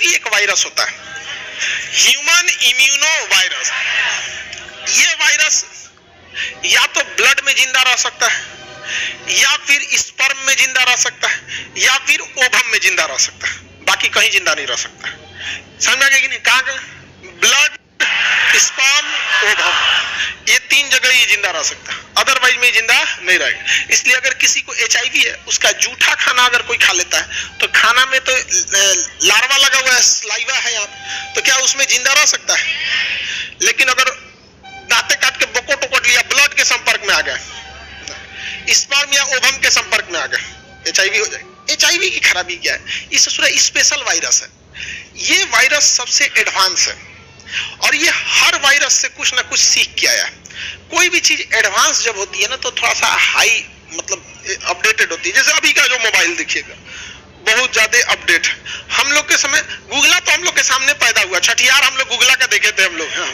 HIV एक virus होता है, ह्यूमन इम्यूनो वायरस। ये वायरस या तो ब्लड में जिंदा रह सकता है, या फिर स्पर्म में जिंदा रह सकता है, या फिर ओवम में जिंदा रह सकता है, बाकी कहीं जिंदा नहीं रह सकता। समझ आ गया कि नहीं? कहाँ का? ब्लड, स्पर्म, ओवम, ये 3 जगह ही जिंदा रह सकता है, अदरवाइज में जिंदा नहीं रहेगा। इसलिए अगर किसी को एचआईवी है, उसका जूठा खाना अगर कोई खा लेता है तो खाना में तो लार्वा लगा हुआ है, स्लाइवा है यहाँ, तो क्या उसमें जिंदा रह सकता है? लेकिन अगर दांते काट के बकोट उकोट लिया, ब्लड के संपर्क में आ गया, स्पर्म या ओवम के संपर्क में आ गया, एचआईवी हो जाएगा। एचआईवी की खराबी क्या है? ये स्पेशल वायरस है, ये वायरस सबसे एडवांस है और ये हर वायरस से कुछ ना कुछ सीख के आया। कोई भी चीज एडवांस जब होती है ना तो थोड़ा सा हाई मतलब अपडेटेड होती है। जैसे अभी का जो मोबाइल देखिएगा बहुत ज्यादा अपडेट। हम लोग के समय गूगला तो हम लोग के सामने पैदा हुआ, छठियार हम लोग गूगला का देखे थे हम लोग। हाँ।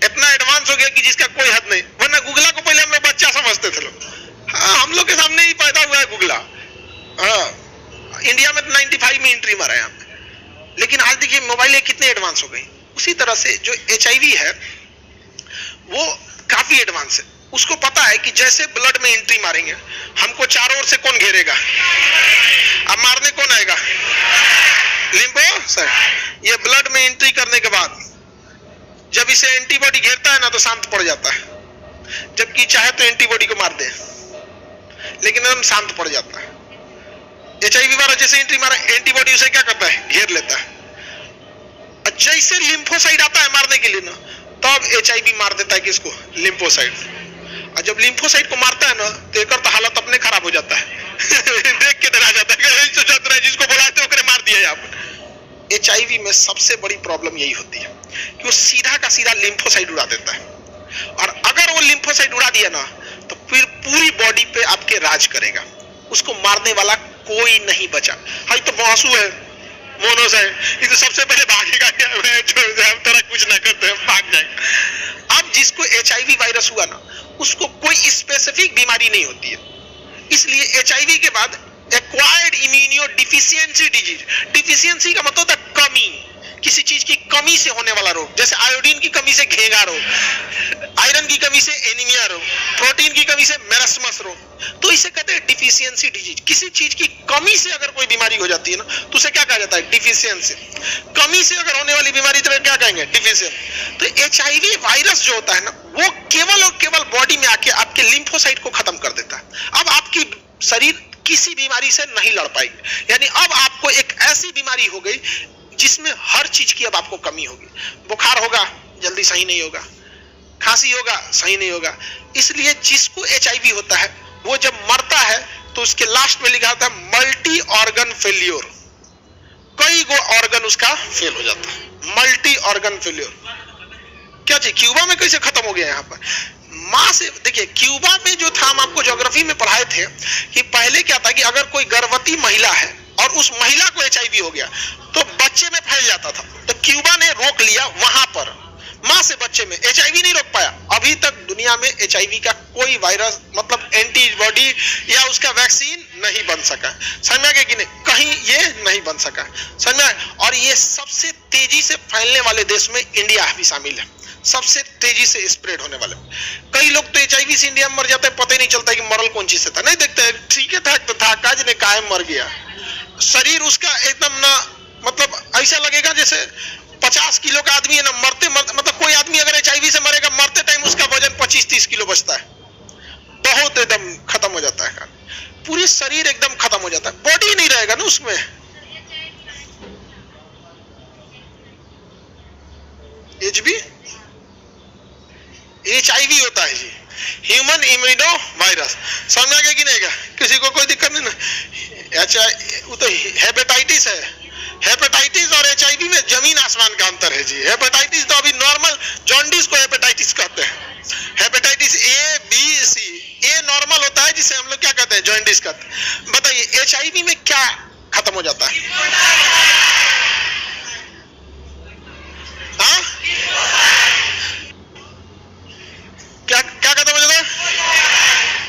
इतना एडवांस हो गया कि जिसका कोई हद नहीं, वरना गूगला को पहले हम लोग बच्चा समझते थे लोग। हाँ, हम लोग के सामने ही पैदा हुआ है गूगला। हाँ, इंडिया में 95 में एंट्री मारा है यहाँ पे। लेकिन आज देखिए मोबाइल कितने एडवांस हो गई। उसी तरह से जो एचआईवी है वो काफी एडवांस है। उसको पता है कि जैसे ब्लड में एंट्री मारेंगे हमको चारों ओर से कौन घेरेगा, अब मारने कौन आएगा? लिम्फोसाइट। ये ब्लड में एंट्री करने के बाद जब इसे एंटीबॉडी घेरता है ना तो शांत पड़ जाता है, जबकि चाहे तो एंटीबॉडी को मार दे लेकिन एकदम शांत पड़ जाता है। एचआईवी वाला जैसे एंट्री मारा, एंटीबॉडी उसे क्या करता है? घेर लेता है। जैसे लिम्फोसाइट आता है मारने के लिए ना, तब एचआईवी मार देता है किसको? लिम्फोसाइट। और जब लिम्फोसाइट को मारता है ना तो एक तो हालत अपने खराब हो जाता है देख के डरा जाता है, जिसको बुलाए थे ओकरे मार दिया आप। एचआईवी में सबसे बड़ी प्रॉब्लम यही होती है कि वो सीधा का सीधा लिम्फोसाइट उड़ा देता है, और अगर वो लिम्फोसाइट उड़ा दिया ना तो फिर पूरी बॉडी पे आपके राज करेगा। उसको मारने वाला कोई नहीं बचा। हाँ, तो बॉसू है, मोनोस है, ये तो सबसे पहले भागेगा क्या? जो हम तरह कुछ ना करते हैं भाग जाएगा। अब जिसको एचआईवी वायरस हुआ ना उसको कोई स्पेसिफिक बीमारी नहीं होती है, इसलिए एचआईवी के बाद acquired immuno deficiency disease. Deficiency का मतलब होता है कमी, किसी चीज की कमी से होने वाला रोग। जैसे आयोडीन की कमी से घेंगा रोग, आयरन की कमी से एनीमिया रोग, प्रोटीन की कमी से मेरस्मस रोग, तो इसे कहते हैं डिफिशियंसी डिजीज। किसी चीज की कमी से अगर कोई बीमारी हो जाती है ना तो उसे क्या कहा जाता है? डिफिशियंसी। कमी से अगर होने वाली बीमारी तो क्या कहेंगे? डिफिशियंसी। तो एचआईवी वायरस जो होता है ना वो केवल और केवल बॉडी में आके आपके लिम्फोसाइट को खत्म कर देता है। अब आपकी शरीर किसी बीमारी से नहीं लड़ पाएगी, यानी अब आपको एक ऐसी बीमारी हो गई जिसमें हर चीज की अब आपको कमी होगी। बुखार होगा जल्दी सही नहीं होगा, खांसी होगा सही नहीं होगा। इसलिए जिसको एचआईवी होता है वो जब मरता है तो उसके लास्ट में लिखा होता है मल्टी ऑर्गन फेल्योर। कई गो ऑर्गन उसका फेल हो जाता है, मल्टी ऑर्गन फेल्योर। क्या चीज क्यूबा में कैसे खत्म हो गया? यहाँ पर मां से देखिए, क्यूबा में जो था हम आपको ज्योग्राफी में पढ़ाए थे कि पहले क्या था कि अगर कोई गर्भवती महिला है और उस महिला को एचआईवी हो गया तो बच्चे में फैल जाता था। तो क्यूबा ने रोक लिया वहां पर, मां से बच्चे में एचआईवी नहीं रोक पाया। अभी तक दुनिया में एचआईवी का कोई वायरस मतलब एंटीबॉडी या उसका वैक्सीन नहीं बन सका। समझ में आ गया कि नहीं? कहीं ये नहीं बन सका। समझ में? और ये सबसे तेजी से फैलने वाले देश में इंडिया भी शामिल है, सबसे तेजी से स्प्रेड होने वाले। कई लोग तो एचआईवी से इंडिया में मर जाते हैं, पता ही नहीं चलता कि मरल कौन चीज से था। नहीं देखते ठीक है था तो था, काज ने कायम मर गया। शरीर उसका एकदम ना मतलब ऐसा लगेगा जैसे 50 किलो का आदमी है ना, मरते मतलब कोई आदमी अगर एचआईवी से मरेगा मरते टाइम उसका वजन 25-30 किलो बचता है। बहुत एकदम खत्म हो जाता है, पूरी शरीर एकदम खत्म हो जाता है, बॉडी नहीं रहेगा ना उसमें। एचबी एचआईवी होता है जी, ह्यूमन इम्यूनो वायरस। समझ में आ गया कि नहीं? किसी को कोई दिक्कत नहीं ना? वो तो हेपेटाइटिस है। हेपेटाइटिस और एचआईवी में जमीन आसमान का अंतर है जी। हेपेटाइटिस तो अभी नॉर्मल जॉन्डिस को हेपेटाइटिस कहते हैं। Hepatitis A B C, A normal होता है जिसे हम लोग क्या कहते हैं? जॉन्डिस कहते हैं। बताइए एचआईवी में क्या खत्म हो जाता है? हाँ, क्या क्या खत्म हो जाता है?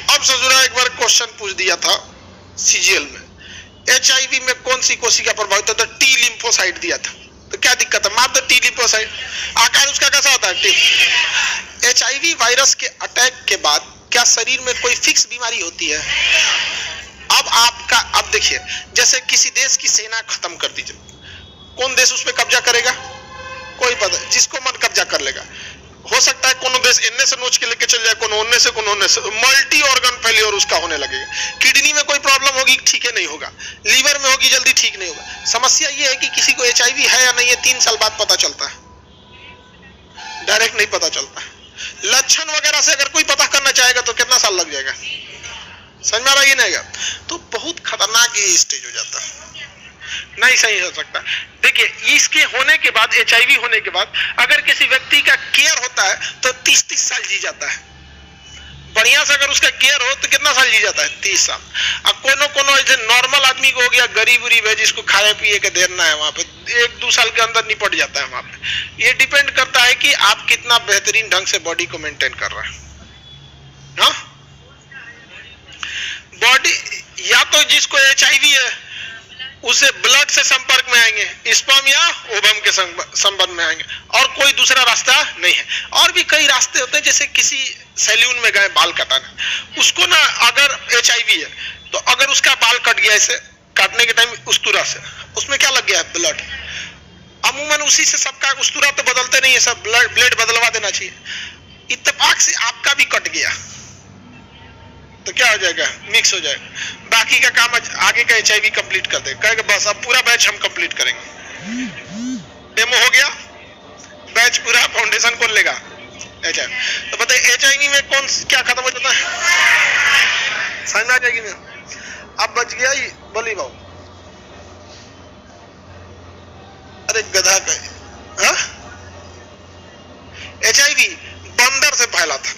अब ससुरा एक बार क्वेश्चन पूछ दिया था सीजीएल में, एचआईवी HIV में कौन सी कोशिका प्रभावित होता है? टी लिम्फोसाइट दिया था, तो क्या दिक्कत है? मार दो टी लिम्फोसाइट। आकार उसका कैसा होता है? टी। HIV वायरस के अटैक के बाद क्या शरीर में कोई फिक्स बीमारी होती है? अब देखिए, जैसे किसी देश की सेना खत्म कर दीजिए, कौन देश उस पर कब्जा करेगा? कोई पता, जिसको मन कब्जा कर लेगा। हो सकता है कोनो देश इनने से नोच के लेके चल जाए, कोनो उनने से, कोनो उनने से, मल्टी ऑर्गन फेलियर उसका होने लगेगा। किडनी में कोई प्रॉब्लम होगी, ठीक है नहीं होगा, लीवर में होगी, जल्दी ठीक नहीं होगा। समस्या ये है कि किसी को HIV है या नहीं है 3 साल बाद पता चलता है, डायरेक्ट नहीं पता चलता है। लक्षण वगैरह से अगर कोई पता करना चाहेगा तो कितना साल लग जाएगा? समझ में आ रहा है? ये नहीं, तो बहुत खतरनाक ये स्टेज हो जाता है, नहीं सही हो सकता। देखिए, इसके होने के बाद, HIV होने के बाद अगर किसी व्यक्ति का केयर होता है तो 30-30 साल जी जाता है। बढ़िया से अगर उसका केयर हो तो कितना साल जी जाता है? 30 साल। अब कोनो ऐसे नॉर्मल आदमी को हो गया, गरीब उरीब है, जिसको खाए पिए के देना है, वहां पे 1-2 साल के अंदर निपट जाता है वहां पे। ये डिपेंड करता है कि आप कितना बेहतरीन ढंग से बॉडी को मेंटेन कर रहे हैं। हाँ, बॉडी, या तो जिसको HIV है उसे ब्लड से संपर्क में आएंगे, स्पर्म या ओवम के संबंध में आएंगे, और कोई दूसरा रास्ता नहीं है। और भी कई रास्ते होते हैं, जैसे किसी सैलून में गए बाल कटाने, उसको ना अगर HIV है तो अगर उसका बाल कट गया, ऐसे काटने के टाइम उस्तुरा से, उसमें क्या लग गया है? ब्लड। अमूमन उसी से सबका, उस्तुरा तो बदलते नहीं है, सब ब्लेड बदलवा देना चाहिए। इत्तेफाक से आपका भी कट गया तो क्या हो जाएगा? मिक्स हो जाएगा। बाकी का काम आगे का HIV कंप्लीट कर देगा, कहेगा बस अब पूरा बैच हम कंप्लीट करेंगे। डेमो हो गया, बैच पूरा, फाउंडेशन कौन लेगा? HIV। तो बताइए HIV में कौन क्या खत्म हो जाता है? समझ में आ जाएगी ना? अब बच गया ही, बोली बाबू, अरे गधा का। हाँ, HIV बंदर से फैला था,